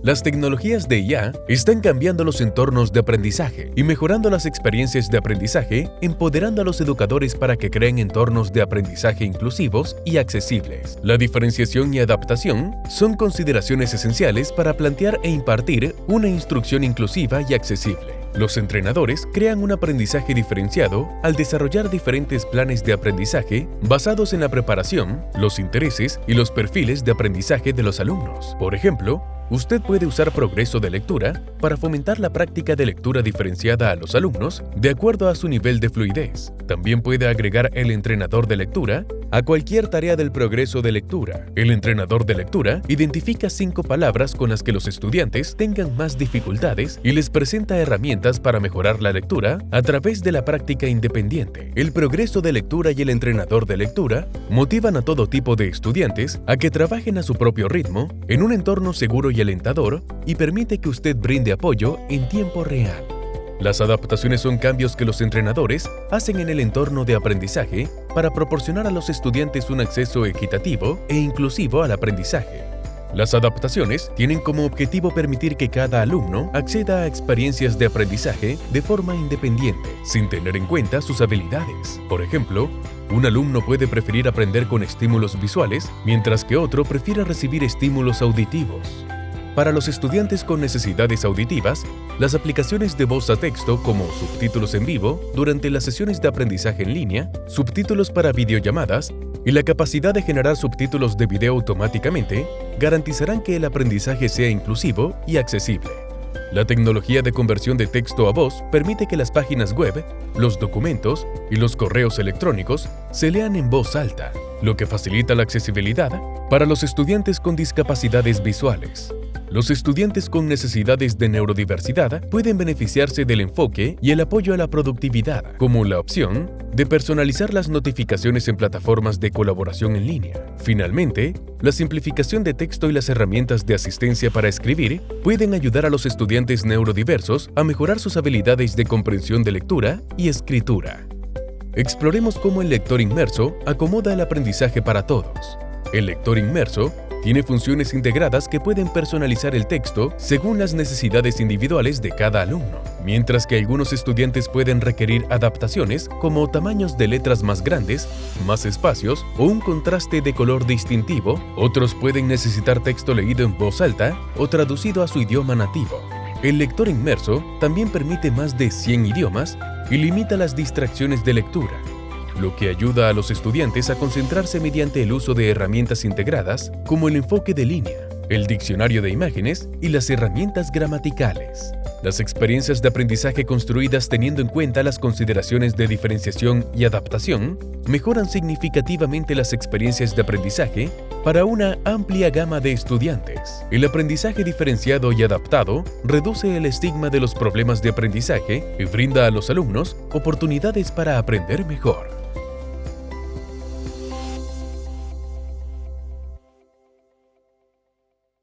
Las tecnologías de IA están cambiando los entornos de aprendizaje y mejorando las experiencias de aprendizaje, empoderando a los educadores para que creen entornos de aprendizaje inclusivos y accesibles. La diferenciación y adaptación son consideraciones esenciales para plantear e impartir una instrucción inclusiva y accesible. Los entrenadores crean un aprendizaje diferenciado al desarrollar diferentes planes de aprendizaje basados en la preparación, los intereses y los perfiles de aprendizaje de los alumnos. Por ejemplo, usted puede usar progreso de lectura para fomentar la práctica de lectura diferenciada a los alumnos de acuerdo a su nivel de fluidez. También puede agregar el entrenador de lectura a cualquier tarea del progreso de lectura. El entrenador de lectura identifica 5 palabras con las que los estudiantes tengan más dificultades y les presenta herramientas para mejorar la lectura a través de la práctica independiente. El progreso de lectura y el entrenador de lectura motivan a todo tipo de estudiantes a que trabajen a su propio ritmo en un entorno seguro y alentador y permite que usted brinde apoyo en tiempo real. Las adaptaciones son cambios que los entrenadores hacen en el entorno de aprendizaje para proporcionar a los estudiantes un acceso equitativo e inclusivo al aprendizaje. Las adaptaciones tienen como objetivo permitir que cada alumno acceda a experiencias de aprendizaje de forma independiente, sin tener en cuenta sus habilidades. Por ejemplo, un alumno puede preferir aprender con estímulos visuales, mientras que otro prefiere recibir estímulos auditivos. Para los estudiantes con necesidades auditivas, las aplicaciones de voz a texto como subtítulos en vivo durante las sesiones de aprendizaje en línea, subtítulos para videollamadas y la capacidad de generar subtítulos de video automáticamente garantizarán que el aprendizaje sea inclusivo y accesible. La tecnología de conversión de texto a voz permite que las páginas web, los documentos y los correos electrónicos se lean en voz alta, lo que facilita la accesibilidad para los estudiantes con discapacidades visuales. Los estudiantes con necesidades de neurodiversidad pueden beneficiarse del enfoque y el apoyo a la productividad, como la opción de personalizar las notificaciones en plataformas de colaboración en línea. Finalmente, la simplificación de texto y las herramientas de asistencia para escribir pueden ayudar a los estudiantes neurodiversos a mejorar sus habilidades de comprensión de lectura y escritura. Exploremos cómo el lector inmerso acomoda el aprendizaje para todos. El lector inmerso tiene funciones integradas que pueden personalizar el texto según las necesidades individuales de cada alumno, mientras que algunos estudiantes pueden requerir adaptaciones como tamaños de letras más grandes, más espacios o un contraste de color distintivo. Otros pueden necesitar texto leído en voz alta o traducido a su idioma nativo. El lector inmerso también permite más de 100 idiomas y limita las distracciones de lectura, lo que ayuda a los estudiantes a concentrarse mediante el uso de herramientas integradas como el enfoque de línea, el diccionario de imágenes y las herramientas gramaticales. Las experiencias de aprendizaje construidas teniendo en cuenta las consideraciones de diferenciación y adaptación mejoran significativamente las experiencias de aprendizaje para una amplia gama de estudiantes. El aprendizaje diferenciado y adaptado reduce el estigma de los problemas de aprendizaje y brinda a los alumnos oportunidades para aprender mejor.